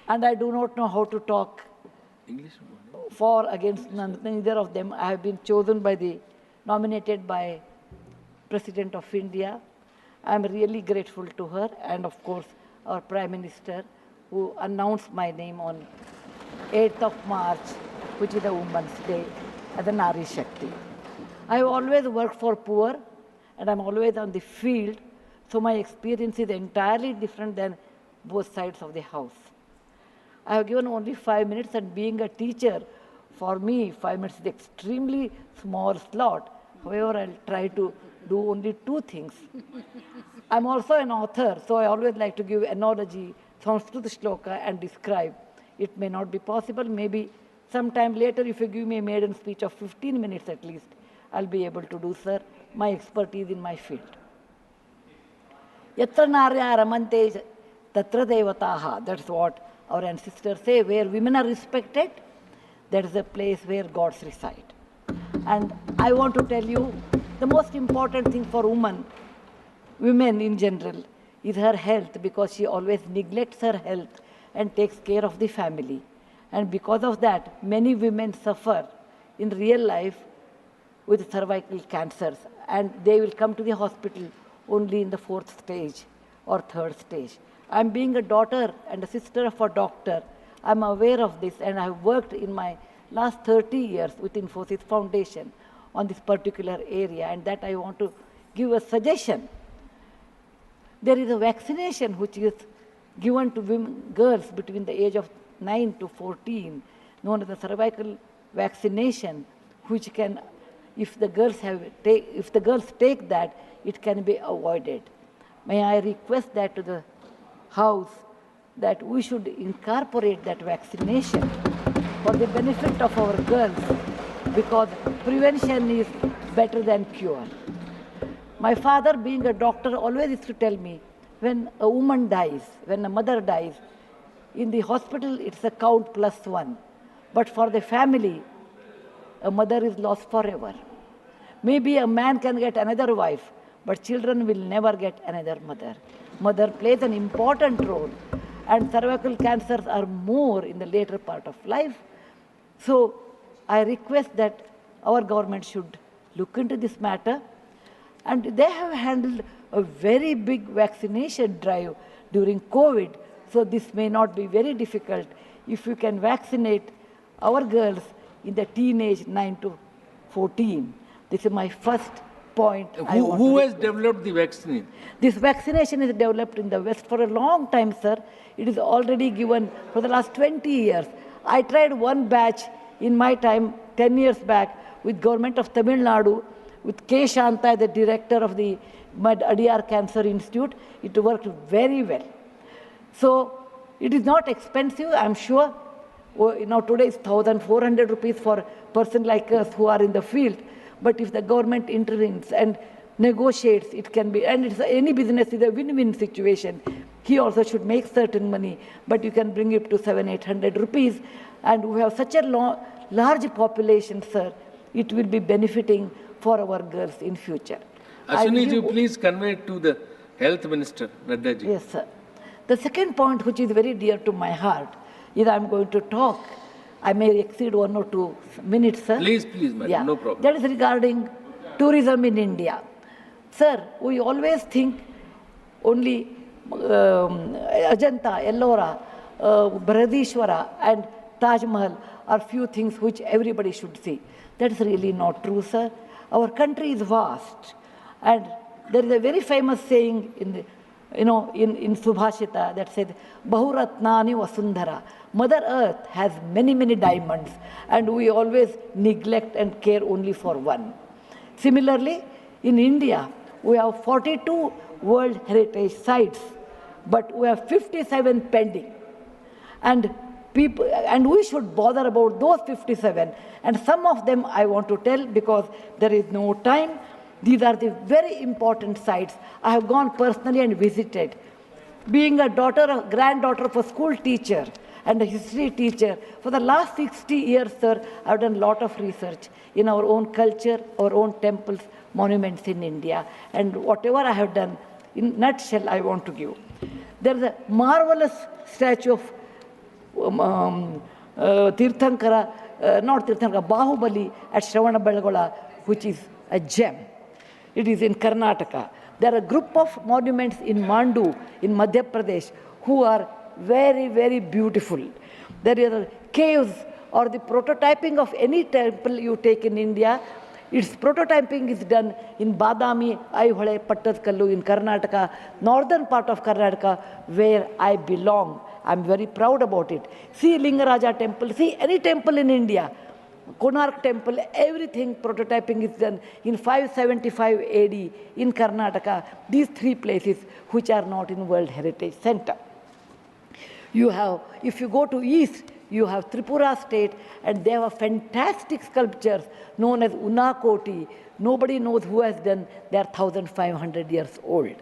and I do not know how to talk English? for against neither of them. I have been chosen nominated by President of India. I am really grateful to her and of course our Prime Minister who announced my name on 8th of March, which is the Women's Day, as a Nari Shakti. I have always worked for poor and I'm always on the field, so my experience is entirely different than both sides of the house. I have given only 5 minutes, and being a teacher, for me, 5 minutes is extremely small slot. However, I'll try to do only 2 things. I'm also an author, so I always like to give analogy, Sanskrit shloka, and describe. It may not be possible. Maybe sometime later, if you give me a maiden speech of 15 minutes at least, I'll be able to do, sir, my expertise in my field. Yatra narya ramante tatra devataha. That's what our ancestors say. Where women are respected, that is a place where gods reside. And I want to tell you, the most important thing for women in general, is her health, because she always neglects her health and takes care of the family. And because of that, many women suffer in real life with cervical cancers, and they will come to the hospital only in the 4th stage or 3rd stage. I'm being a daughter and a sister of a doctor. I'm aware of this, and I've worked in my last 30 years with Infosys Foundation on this particular area, and that I want to give a suggestion. There is a vaccination which is given to girls between the age of 9 to 14, known as the cervical vaccination, which can, if the girls take that, it can be avoided. May I request that to the House, that we should incorporate that vaccination for the benefit of our girls, because prevention is better than cure. My father, being a doctor, always used to tell me, when a woman dies, when a mother dies, in the hospital it's a count +1. But for the family, a mother is lost forever. Maybe a man can get another wife, but children will never get another mother. Mother plays an important role, and cervical cancers are more in the later part of life. So I request that our government should look into this matter. And they have handled a very big vaccination drive during COVID, so this may not be very difficult if you can vaccinate our girls in the teenage 9 to 14. This is my first point. Who has developed the vaccine? This vaccination is developed in the West for a long time, sir. It is already given for the last 20 years. I tried one batch in my time, 10 years back, with government of Tamil Nadu, with K. Shanta, the director of the Adiyar Cancer Institute. It worked very well. So it is not expensive, I'm sure. Now today it's 1,400 rupees for a person like us who are in the field. But if the government intervenes and negotiates, it can be, and it's, any business is a win-win situation. He also should make certain money, but you can bring it to 700-800 rupees. And we have such a large population, sir, it will be benefiting for our girls in future. Ashwini ji, please convey it to the Health Minister, Nadda ji. Yes, sir. The second point, which is very dear to my heart, is I'm going to talk. I may exceed 1 or 2 minutes, sir. Please, madam, yeah. No problem. That is regarding tourism in India. Sir, we always think only Ajanta, Ellora, Bharadishwara and Taj Mahal are few things which everybody should see. That is really not true, sir. Our country is vast, and there is a very famous saying in Subhashita that says, Bahuratnani Vasundhara. Mother Earth has many, many diamonds, and we always neglect and care only for one. Similarly, in India, we have 42 World Heritage Sites, but we have 57 pending. And we should bother about those 57. And some of them I want to tell because there is no time. These are the very important sites. I have gone personally and visited. Being a granddaughter of a school teacher and a history teacher, for the last 60 years, sir, I have done a lot of research in our own culture, our own temples, monuments in India. And whatever I have done, in nutshell, I want to give. There is a marvelous statue of Tirthankara, not Tirthankara, Bahubali at Shravanabelagola, which is a gem. It is in Karnataka. There are a group of monuments in Mandu, in Madhya Pradesh, who are very, very beautiful. There are caves or the prototyping of any temple you take in India. Its prototyping is done in Badami, Aihole, Pattadkallu in Karnataka, northern part of Karnataka, where I belong. I'm very proud about it. See Lingaraja temple, see any temple in India, Konark temple, everything prototyping is done in 575 AD in Karnataka. These three places which are not in World Heritage Center. You have, if you go to east, you have Tripura state, and they have fantastic sculptures known as Unakoti. Nobody knows who has done. They are 1,500 years old.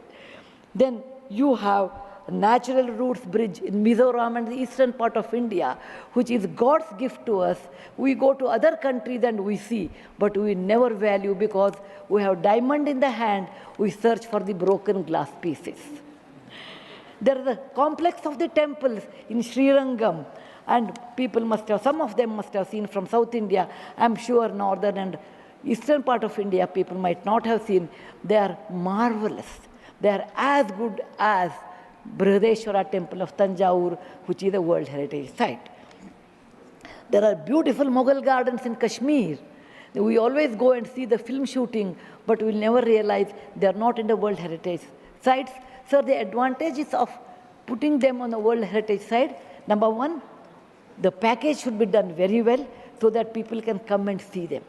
Then you have Natural Roots Bridge in Mizoram and the eastern part of India, which is God's gift to us. We go to other countries and we see, but we never value because we have diamond in the hand. We search for the broken glass pieces. There is a complex of the temples in Srirangam, and people must have, some of them must have seen from South India. I'm sure northern and eastern part of India people might not have seen. They are marvelous. They are as good as Brihadeshwara temple of Tanjore, which is a World Heritage Site. There are beautiful Mughal gardens in Kashmir. We always go and see the film shooting, but we'll never realize they are not in the World Heritage Sites. So the advantages of putting them on the World Heritage Site, number one, the package should be done very well so that people can come and see them.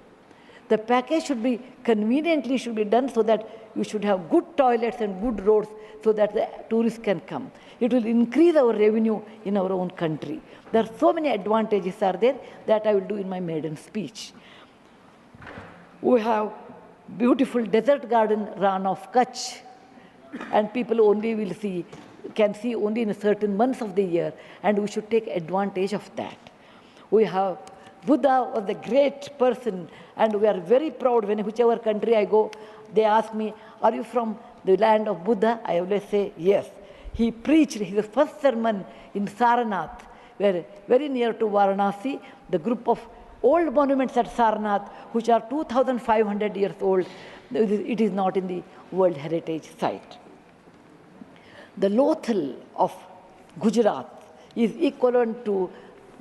The package should be conveniently should be done so that you should have good toilets and good roads so that the tourists can come. It will increase our revenue in our own country. There are so many advantages are there that I will do in my maiden speech. We have beautiful desert garden Ran of Kutch, and people only will see, can see only in certain months of the year, and we should take advantage of that. We have Buddha was a great person, and we are very proud when whichever country I go, they ask me, are you from the land of Buddha? I always say, yes. He preached his first sermon in Sarnath, where very near to Varanasi, the group of old monuments at Sarnath, which are 2,500 years old, it is not in the World Heritage Site. The Lothal of Gujarat is equivalent to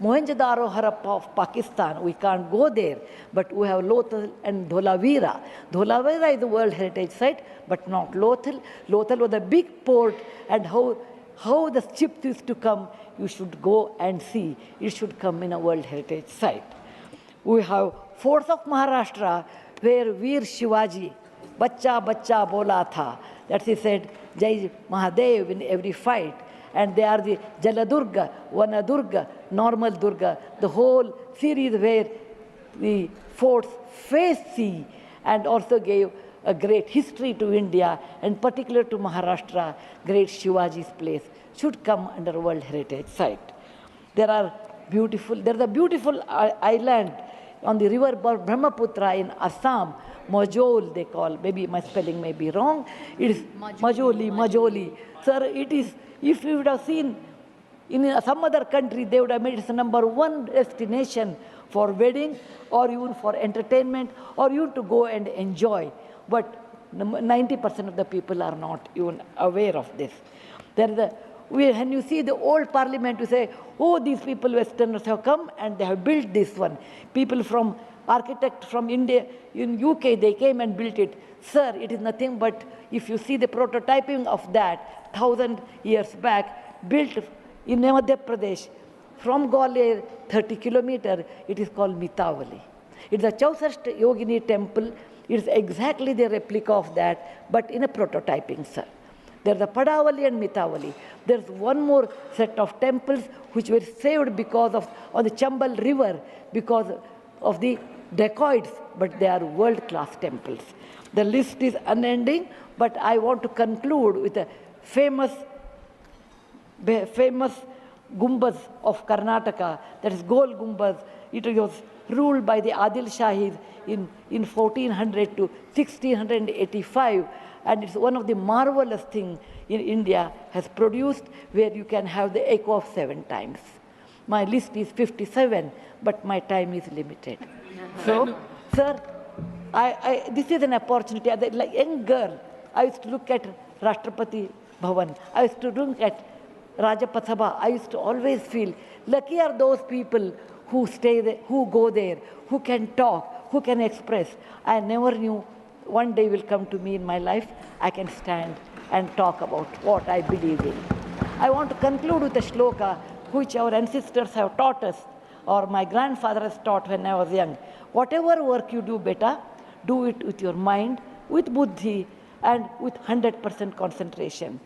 Mohenjo-daro Harappa of Pakistan. We can't go there, but we have Lothal and Dholavira. Dholavira is a World Heritage Site, but not Lothal. Lothal was a big port, and how the ships used to come, you should go and see. It should come in a World Heritage Site. We have forts of Maharashtra, where Veer Shivaji, Bachcha Bachcha Bola Tha, that he said, Jai Mahadev in every fight. And they are the Jaladurga, Vanadurga, Normal Durga, the whole series where the forts face sea and also gave a great history to India, and particular to Maharashtra, great Shivaji's place should come under World Heritage Site. There's a beautiful island on the river Brahmaputra in Assam, Majol they call, maybe my spelling may be wrong. It is Majoli. Sir, it is, if you would have seen in some other country, they would have made it the #1 destination for wedding or even for entertainment or even to go and enjoy. But 90% of the people are not even aware of this. When you see the old parliament, you say, oh, these people, Westerners have come and they have built this one. People from, architect from India, in UK, they came and built it. Sir, it is nothing but, if you see the prototyping of that, 1,000 years back, built in Madhya Pradesh, from Gwalior, 30 kilometers, it is called Mitavali. It's a Chausast Yogini temple. It's exactly the replica of that, but in a prototyping, sir. There's a Padavali and Mitavali. There's one more set of temples which were saved because of, on the Chambal River, because of the dacoits, but they are world-class temples. The list is unending, but I want to conclude with a famous Gumbaz of Karnataka, that is Gol Gumbaz. It was ruled by the Adil Shahis in 1400 to 1685, and it's one of the marvelous things in India has produced, where you can have the echo of 7 times. My list is 57, but my time is limited. So, sir, this is an opportunity. As a like young girl, I used to look at Rashtrapati Bhavan. I used to look at Rajpath Sabha. I used to always feel lucky are those people who stay there, who go there, who can talk, who can express. I never knew one day will come to me in my life, I can stand and talk about what I believe in. I want to conclude with a shloka which our ancestors have taught us, or my grandfather has taught when I was young. Whatever work you do, beta, do it with your mind, with buddhi, and with 100% concentration.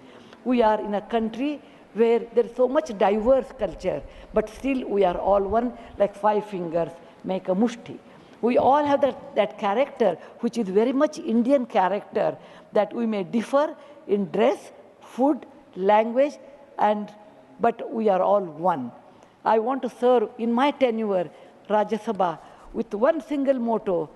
We are in a country where there is so much diverse culture, but still we are all one, like 5 fingers make a mushti. We all have that character, which is very much Indian character, that we may differ in dress, food, language, but we are all one. I want to serve in my tenure, Rajya Sabha, with one single motto,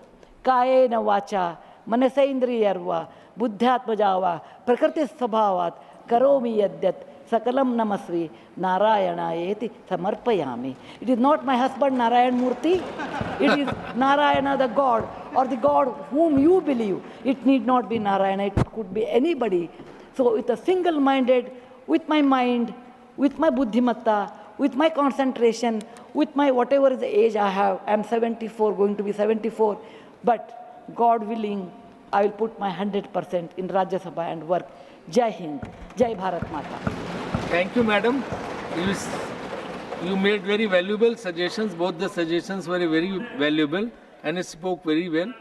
Kayena vacha, manasaindriyarva, buddhyatmajava, prakriti sabhavat, karomi yadyat, sakalam namasvi, narayanayeti samarpayami. It is not my husband Narayan Murty, it is Narayana the God, or the God whom you believe. It need not be Narayana, it could be anybody. So with a single-minded, with my mind, with my buddhimatta, with my concentration, with my whatever is the age I have, I am 74, going to be 74, but God willing, I will put my 100% in Rajya Sabha and work. Jai Hind, Jai Bharat Mata. Thank you, madam. You made very valuable suggestions. Both the suggestions were very valuable and spoke very well.